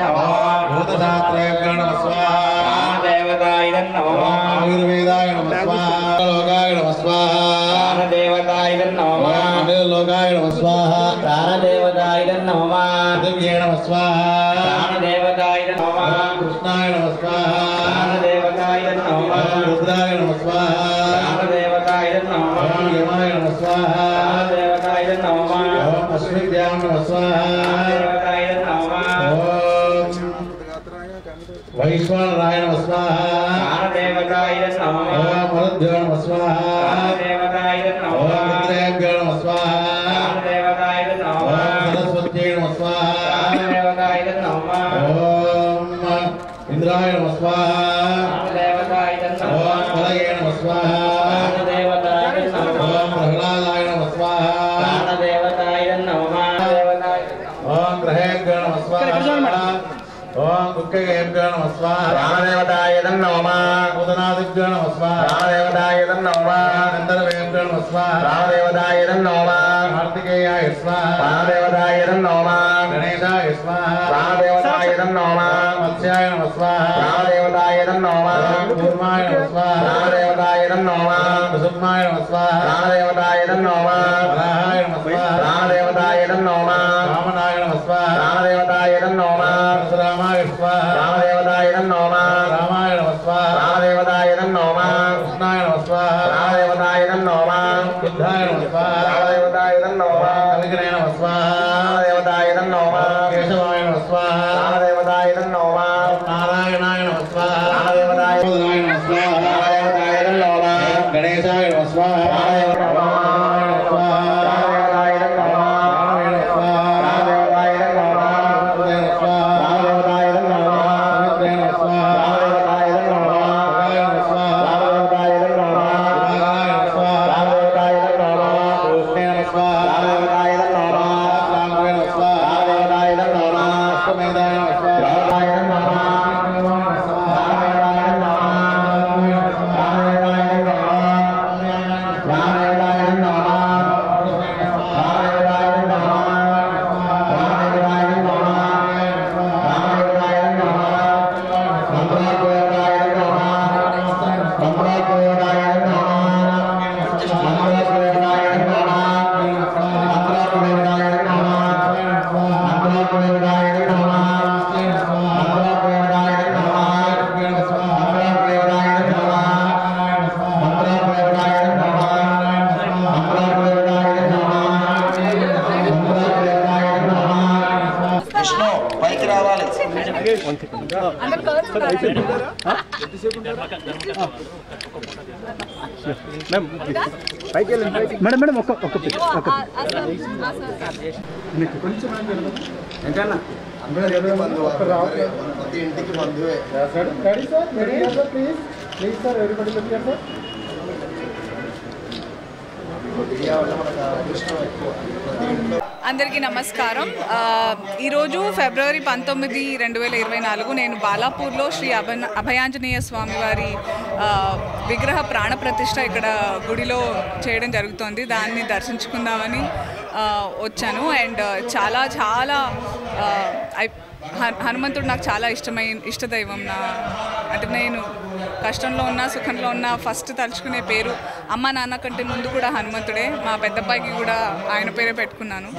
नमः भूतशास्त्रेभ्यो नमः स्वाहा प्राणदेवताय नमः आयुर्वेदाय नमः स्वाहा लोकाय नमः स्वाहा प्राणदेवताय नमः लोकाय नमः स्वाहा प्राणदेवताय नमः दिव्ये नमः स्वाहा प्राणदेवताय नमः कृष्णाय नमः स्वाहा प्राणदेवताय नमः रुद्राय नमः स्वाहा प्राणदेवताय नमः यमाय नमः स्वाहा प्राणदेवताय नमः अश्विभ्यां नमः स्वाहा प्राणदेवताय नमः वैश्वानराय नमः स्वाहा प्राणदेवताय नमः मरुद्भ्यो नमः स्वाहा प्राणदेवताय नमः मित्रेभ्यो नमः स्वाहा प्राणदेवताय नमः सरस्वत्यै नमः स्वाहा प्राणदेवताय नमः इंद्राय नमः स्वाहा प्राणदेवताय नमः फलये नमः स्वाहा प्राणदेवताय नमः प्रह्लादाय नमः स्वाहा प्राणदेवताय नमः ओम ग्रहेभ्यो नमः स्वाहा ओम कुक्केभ्यो नमः स्वाहा प्राणदेवताय नमः उदनादिभ्यो नमः स्वाहा प्राणदेवताय नमः गन्धर्वेभ्यो नमः स्वाहा प्राणदेवताय नमः कार्तिकेयाय स्वाहा प्राणदेवताय नमः गणेशाय स्वाहा प्राणदेवताय नमः मत्स्याय नमः स्वाहा प्राणदेवताय नमः कूर्माय नमः स्वाहा प्राणदेवताय नमः कुसुमाय नमः स्वाहा प्राणदेवताय नमः वराहाय नमः स्वाहा प्राणदेवताय नमः वामनाय नमः स्वाहा प्राणदेवताय नमः परशुरामाय स्वाहा प्राणदेवताय नमः रामाय नमः स्वाहा प्राणदेवताय नमः कृष्णाय नमः स्वाहा प्राणदेवताय नमः बुद्धाय नमः स्वाहा प्राणदेवताय नमः कलिगणे नमः स्वाहा प्राणदेवताय नमः केशवाय नमः स्वाहा प्राणदेवताय नमः नारायणाय नमः स्वाहा प्राणदेवताय नमः स्वाहा प्राणदेवताय नमः गणेशाय नमः स्वाहा మేడం మేడం ఒక్క ఇంటికి బంధువే అందరికీ నమస్కారం. ఈరోజు ఫిబ్రవరి 19, 2024 నేను బాలాపూర్లో శ్రీ అభయాంజనేయ స్వామి వారి విగ్రహ ప్రాణప్రతిష్ఠ ఇక్కడ గుడిలో చేయడం జరుగుతోంది. దాన్ని దర్శించుకుందామని వచ్చాను. అండ్ చాలా చాలా హనుమంతుడు నాకు చాలా ఇష్టదైవం. అంటే నేను కష్టంలో ఉన్నా సుఖంలో ఉన్నా ఫస్ట్ తలుచుకునే పేరు అమ్మ నాన్న కంటే ముందు కూడా హనుమంతుడే. మా పెద్దబ్బాయికి కూడా ఆయన పేరే పెట్టుకున్నాను.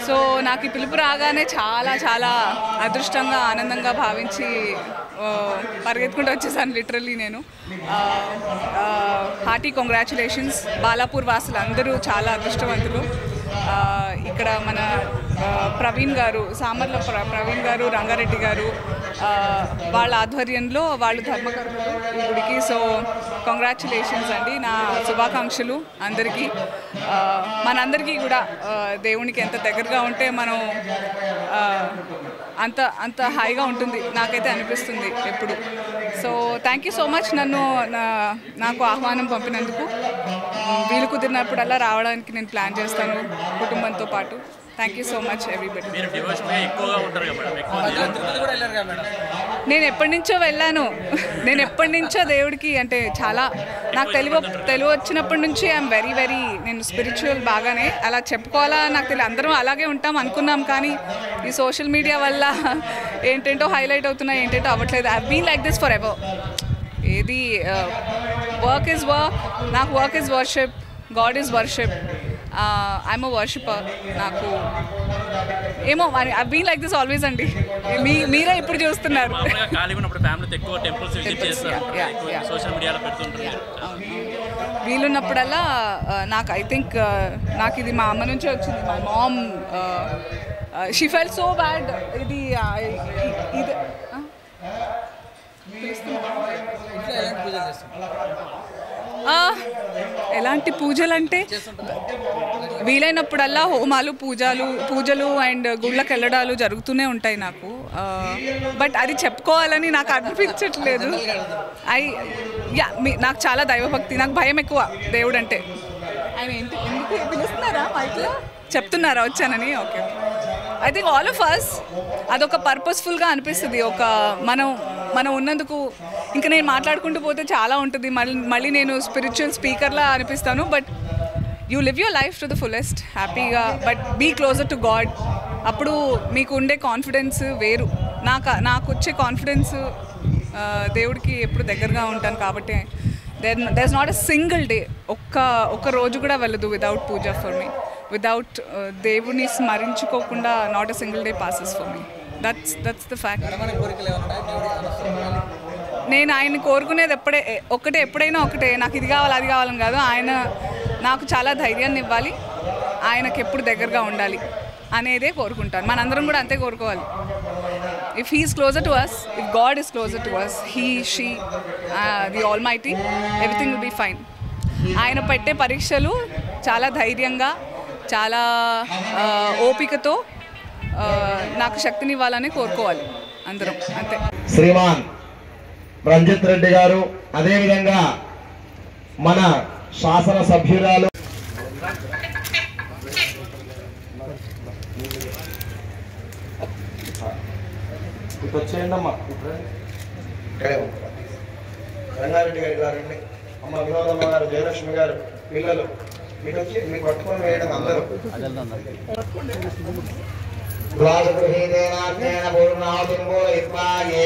సో నాకు ఈ పిలుపు రాగానే చాలా చాలా అదృష్టంగా ఆనందంగా భావించి పరిగెత్తుకుంటూ వచ్చేసాను లిటరల్లీ. నేను హార్టీ కంగ్రాచులేషన్స్. బాలాపూర్ వాసులు అందరూ చాలా అదృష్టవంతులు. ఇక్కడ మన ప్రవీణ్ గారు, సామర్ల ప్రవీణ్ గారు, రంగారెడ్డి గారు వాళ్ళ ఆధ్వర్యంలో వాళ్ళు ధర్మకర్తలు ఈ గుడికి. సో కంగ్రాచులేషన్స్ అండి, నా శుభాకాంక్షలు అందరికీ. మనందరికీ కూడా దేవునికి ఎంత దగ్గరగా ఉంటే మనం అంత హాయిగా ఉంటుంది, నాకైతే అనిపిస్తుంది ఎప్పుడు. So thank you so much నాకు ఆహ్వానం పంపినందుకు. వీలు కుదిరినప్పుడల్లా రావడానికి నేను ప్లాన్ చేస్తాను కుటుంబంతో పాటు. Thank you so much everybody. మీరు డివోషన్గా ఎక్కువగా ఉంటారు కదా మేడం, ఎక్కువ తిరుపతి కూడా వెళ్ళారు కదా మేడం? నేను ఎప్పటి నుంచో వెళ్ళాను. నేను ఎప్పటి నుంచో దేవుడికి అంటే చాలా నాకు తెలివి వచ్చినప్పటి నుంచి ఐఎమ్ వెరీ వెరీ నేను స్పిరిచువల్ బాగానే అలా చెప్పుకోవాలా నాకు తెలియదు. అందరం అలాగే ఉంటాం అనుకున్నాం, కానీ ఈ సోషల్ మీడియా వల్ల ఏంటంటో హైలైట్ అవుతున్నాయి, ఏంటంటో అవ్వట్లేదు. I been like this forever. ఏది వర్క్ ఈజ్ వర్క్, నాకు work is worship, God is worship. I'm a worshipper. నాకు ఏమో I been like this always అండి. మీరే ఇప్పుడు చూస్తున్నారు. మామూలుగా ఖాళీగా ఉన్నప్పుడు ఫ్యామిలీతో ఎక్కువ టెంపుల్స్ విజిట్ చేస్తారు, సోషల్ మీడియాలో పెడుతుంటారు. వీలున్నప్పుడల్లా నాకు ఐ థింక్ నాకు ఇది మా అమ్మ నుంచే వచ్చింది. My mom she felt so bad. ఇది ఇది ఎలాంటి పూజలు అంటే వీలైనప్పుడల్లా హోమాలు పూజలు అండ్ గుళ్ళకి వెళ్ళడాలు జరుగుతూనే ఉంటాయి నాకు. బట్ అది చెప్పుకోవాలని నాకు అనిపించట్లేదు. నాకు చాలా దైవభక్తి, నాకు భయం ఎక్కువ దేవుడు అంటే. ఆయన ఎందుకు పిలుస్తున్నారా మైక్లో చెప్తున్నారా వచ్చానని? Okay, I think all of us అదొక పర్పస్ఫుల్గా అనిపిస్తుంది. ఒక మనం ఉన్నందుకు ఇంకా నేను మాట్లాడుకుంటూ పోతే చాలా ఉంటుంది. మళ్ళీ నేను స్పిరిచువల్ స్పీకర్లా అనిపిస్తాను. But you live your life to the fullest హ్యాపీగా, but be closer to God. అప్పుడు మీకు ఉండే కాన్ఫిడెన్స్ వేరు. నాకు వచ్చే కాన్ఫిడెన్స్ దేవుడికి ఎప్పుడు దగ్గరగా ఉంటాను కాబట్టి there is not a single day, ఒక్క రోజు కూడా వెళ్ళదు without puja for me. Without దేవుని స్మరించుకోకుండా not a single day passes for me. That's the fact. నేను ఆయన కోరుకునేది ఎప్పుడైనా ఒకటే, నాకు ఇది కావాలి అది కావాలని కాదు. ఆయన నాకు చాలా ధైర్యాన్ని ఇవ్వాలి, ఆయనకి ఎప్పుడు దగ్గరగా ఉండాలి అనేదే కోరుకుంటాను. మనందరం కూడా అంతే కోరుకోవాలి. If he is closer to us, if God is closer to us, she the almighty, everything will be fine. ఆయన పెట్టే పరీక్షలు చాలా ధైర్యంగా, చాలా ఓపికతో నాకు శక్తిని ఇవ్వాలని కోరుకోవాలి అందరం, అంతే. శ్రీమాన్ రంజిత్ రెడ్డి గారు, అదేవిధంగా మన శాసన సభ్యురాలు వచ్చేయండమ్మా, రంగారెడ్డి గారి గారండి, అమ్మ వినోదమ్మ గారు, జయలక్ష్మి గారు, పిల్లలు మీకు వచ్చి మీకు పట్టుకొని వేయడం అందరూ. రాజగృహీదేన పూర్ణాహుతిం పూరయిత్వా ఏ